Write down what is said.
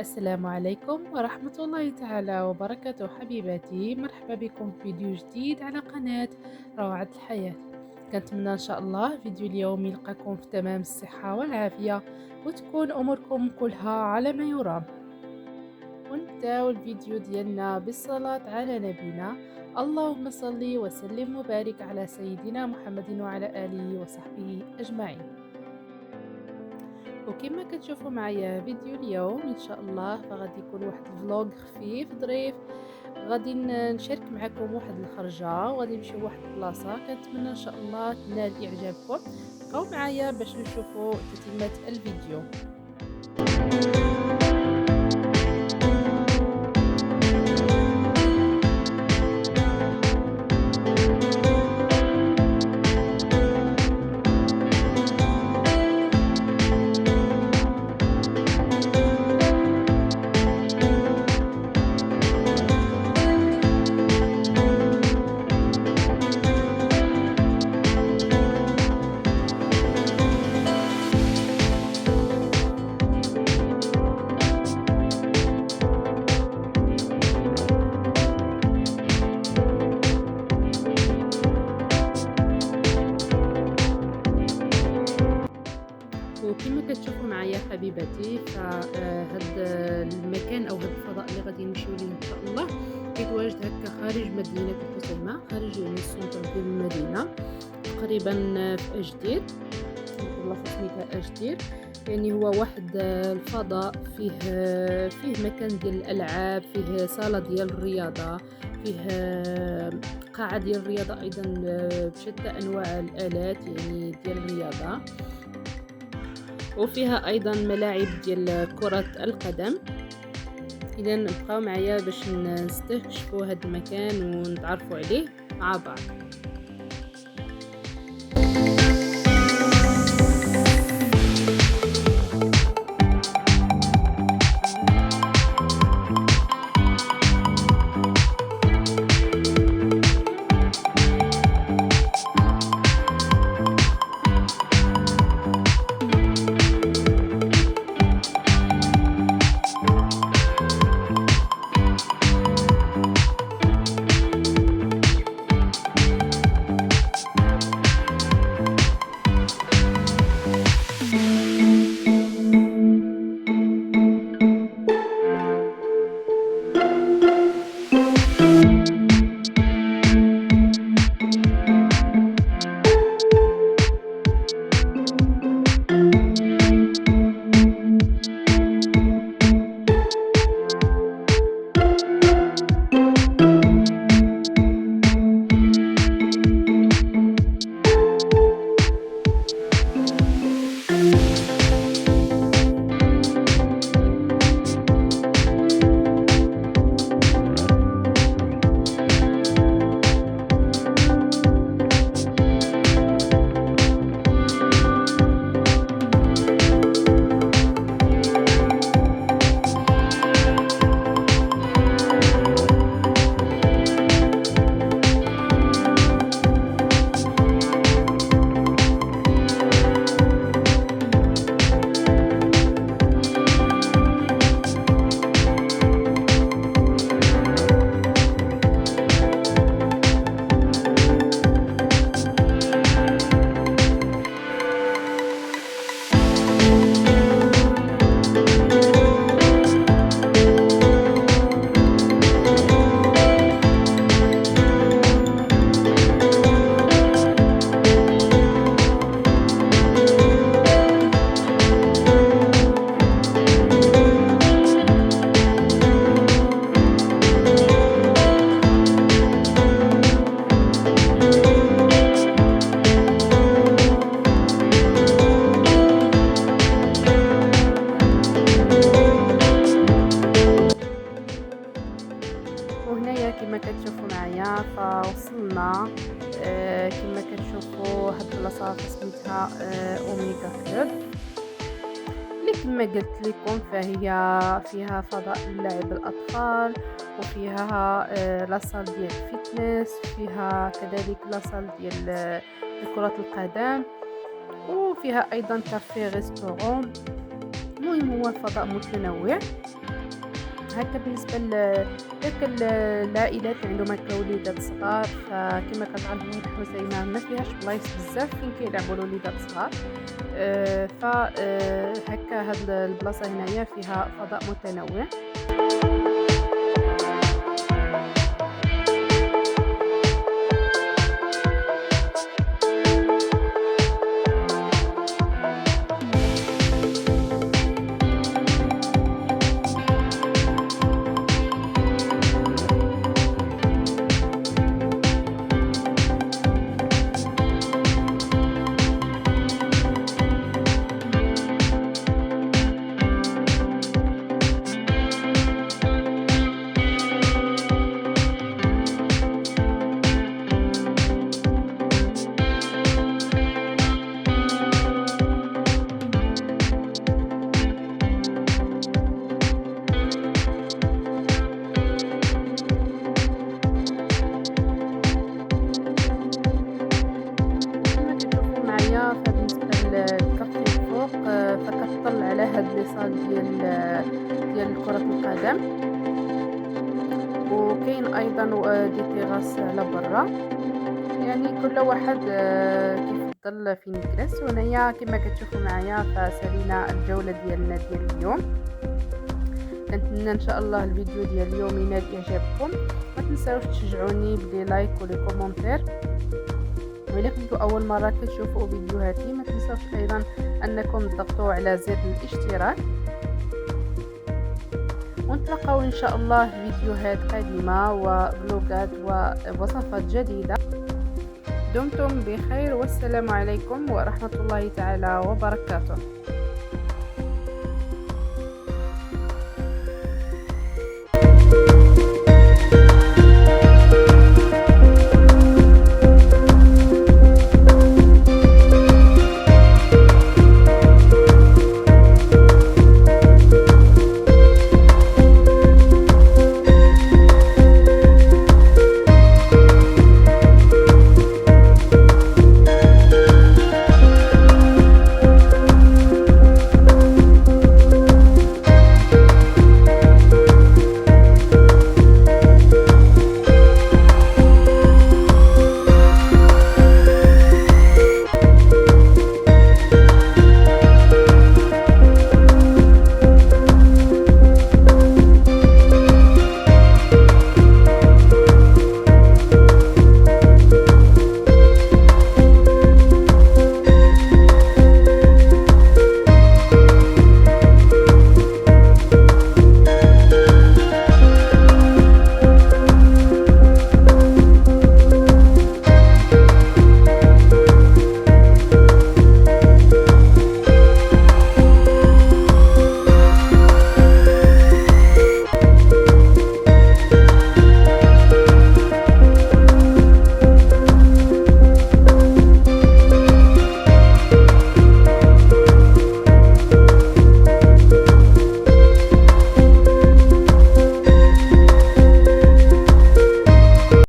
السلام عليكم ورحمة الله تعالى وبركاته حبيباتي، مرحبا بكم في فيديو جديد على قناة روعة الحياة. كنتمنى إن شاء الله فيديو اليوم يلقاكم في تمام الصحة والعافية وتكون أموركم كلها على ما يرام. ونبداو الفيديو ديالنا بالصلاة على نبينا. اللهم صل وسلم وبارك على سيدنا محمد وعلى آله وصحبه أجمعين. وكما كتشوفوا معايا فيديو اليوم ان شاء الله فغادي يكون واحد الفلوق خفيف ظريف. غادي نشارك معكم واحد الخرجه وغادي نمشيو لواحد البلاصه كنتمنى ان شاء الله تنال اعجابكم. بقاو معايا باش نشوفوا تتمه الفيديو. وكما كتشوفوا معايا حبيباتي فهاد المكان او هاد الفضاء اللي غادي نمشيو ليه ان شاء الله كيتواجد هكا خارج مدينه الحسيمه، خارج يعني السونتر ديال المدينه تقريبا في اجدير. البلاصه سميتها اجدير، يعني هو واحد الفضاء فيه مكان ديال الالعاب، فيه صاله ديال الرياضه، فيه قاعه ديال الرياضه ايضا بشتى انواع الالات يعني ديال الرياضه، وفيها ايضا ملاعب ديال كرة القدم. اذا بقاو معايا باش نستكشفوا هذا المكان ونتعرفوا عليه مع بعض. وهنايا كما كتشوفوا معايا فوصلنا. كما كتشوفوا هاد البلاصه سميتها اوميغا كلوب، اللي كما قلت لكم فهي فيها فضاء للعب الاطفال، وفيها لاصال ديال الفيتنس، فيها كذلك لاصال ديال كرة القدم، وفيها ايضا كافيه ريستورون. المهم هو فضاء متنوع. هكا بالنسبة لهاك العائلات اللي عندهم هكا وليدات صغار، فكما كتعرفوا الحسيمة ما فيهاش بلايص بزاف فين كيلعبوا الوليدات الصغار. هكا هاد البلاصة هنايا فيها فضاء متنوع. كما كتشوفوا معايا فبالنسبة للكافي الفوق فكتطل على هاد لي صال ديال كرة القدم، وكاين أيضا دي تيغاس على برا. يعني كل واحد كيفضل فين يجلس. وهنايا كما كتشوفوا معايا فسالينا الجولة ديالنا ديال اليوم. كنتمنى ان شاء الله الفيديو ديال اليوم ينال اعجابكم. ما تنساوش تشجعوني بلي لايك ولي كومونتير، وإلا كنتو اول مره كتشوفوا فيديوهاتي ما تنساوش ايضا انكم تضغطوا على زر الاشتراك. ونتلاقاو ان شاء الله في فيديوهات قادمه وفلوغات ووصفات جديده. دمتم بخير والسلام عليكم ورحمه الله تعالى وبركاته.